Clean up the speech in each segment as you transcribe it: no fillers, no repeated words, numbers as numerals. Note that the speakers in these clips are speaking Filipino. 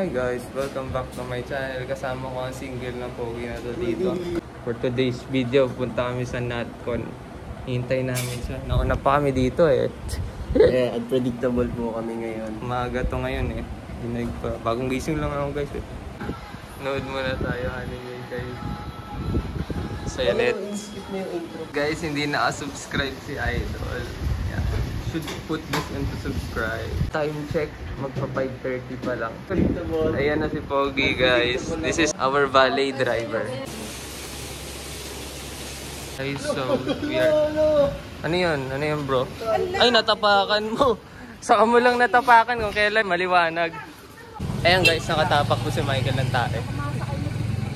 Hi guys, welcome back to my channel. Kasama ko ang single na pogi na to dito. For today's video, punta kami sa NatCon. Hintay namin siya. Nauna pa kami dito eh. Unpredictable po kami ngayon. Maaga to ngayon eh. Bagong gising lang ako guys eh. Nood muna tayo anime guys. Sayanet. Guys, hindi na-subscribe si Idol. Yeah. Should put this into subscribe. Time check, magpa 5:30 pa lang. Ayan na si Pogi guys. This is our valet driver. Guys, so we are... Ano yun? Ano yun bro? Ay, natapakan mo! Saka mo lang natapakan kung kailan maliwanag. Ayan guys, nakatapak po si Michael ng tae.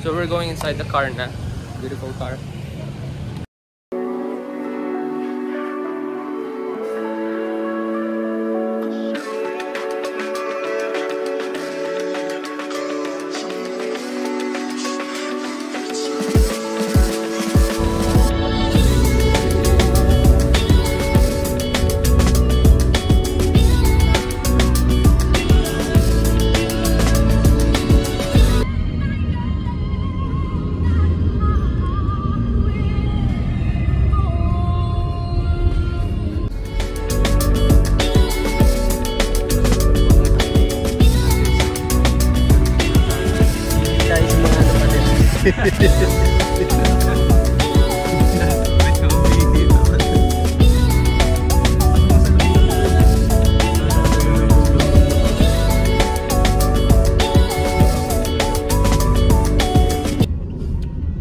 So we're going inside the car na. Beautiful car.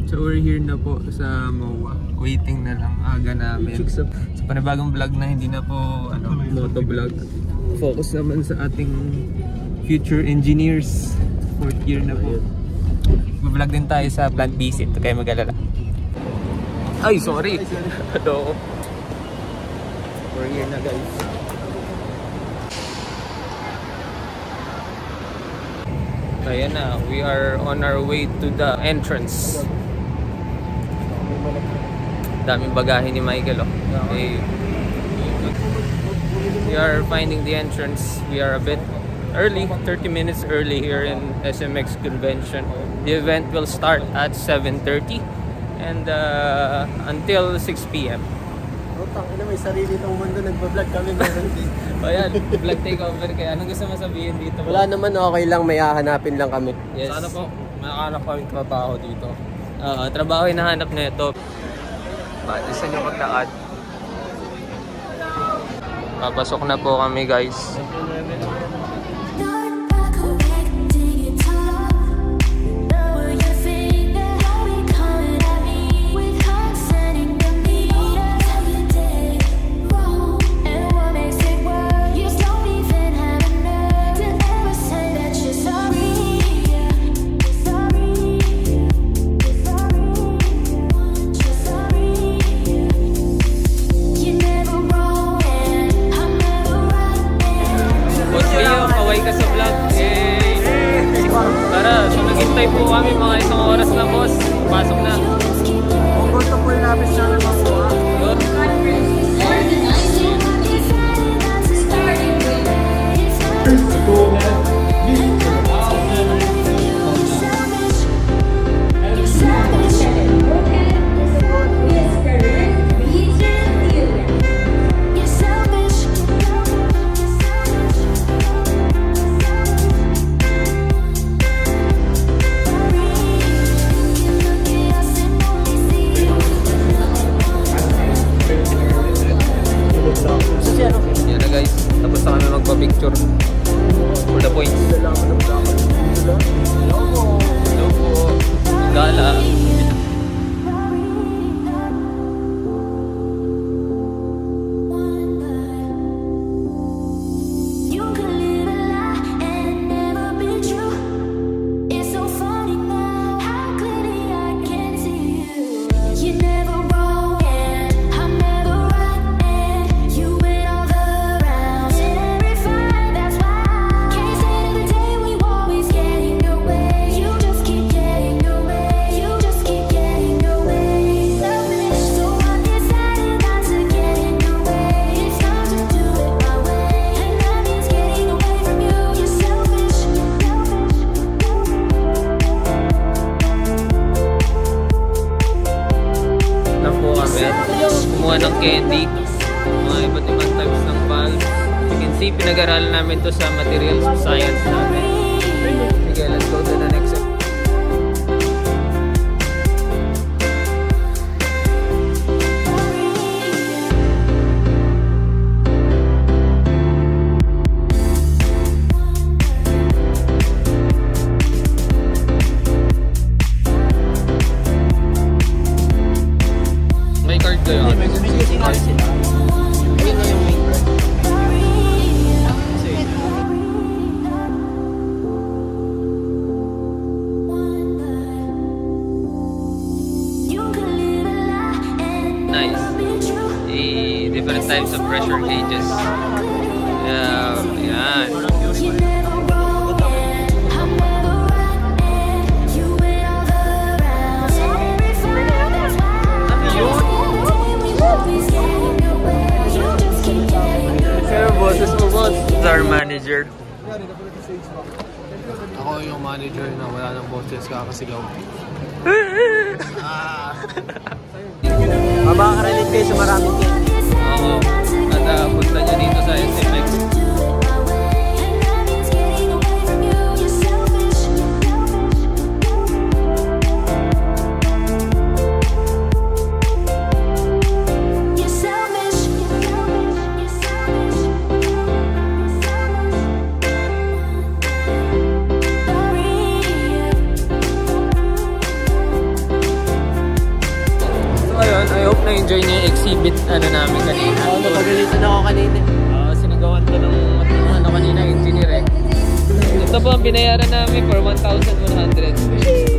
So we're here na po sa MOA. Waiting na lang, aga namin. Sa panibagong vlog na hindi na po motovlog. Focus naman sa ating future engineers. 4th year na po. Mag-vlog din tayo sa plant visit. Huwag kayo mag-alala. Ay, sorry! Hello! We're here na guys. Ayan na, we are on our way to the entrance. Daming bagahe ni Michael oh. Okay. We are finding the entrance. We are a bit early, 30 minutes early here in SMX Convention. The event will start at 7:30 and until 6 PM. Ina, may sarili tong mundo, nagpa-vlog kami meron din. O yan, vlog takeover kaya. Anong gusto mo sabihin dito? Wala naman, okay lang, may hahanapin lang kami. Yes. Sana po, makahanap kami trabaho dito. Trabaho hinahanap na ito. Gusto nyo maglakad? Papasok na po kami guys. kumuha ng candy, mga iba't ibang types ng valve. You can see, pinag-aralan namin to sa materials science namin. Sige, let's go to the next step. May card kayo? May using card sila. Ayun na yung main card. Nice. Different types of pressure gauges. Yan. Kaya boses mo, boss. It's our manager. Ako yung manager na wala ng boses, kakasigaw. Mabaka-relate kayo sa maraming candy. Oo. At punta nyo dito sa SMX. Ayun, I hope na-enjoy niyo yung exhibit namin kanina. Oo, napagalitan ako kanina. Sinagawan to ng kanina, engineer eh. Ito po ang binayaran namin for 1,100.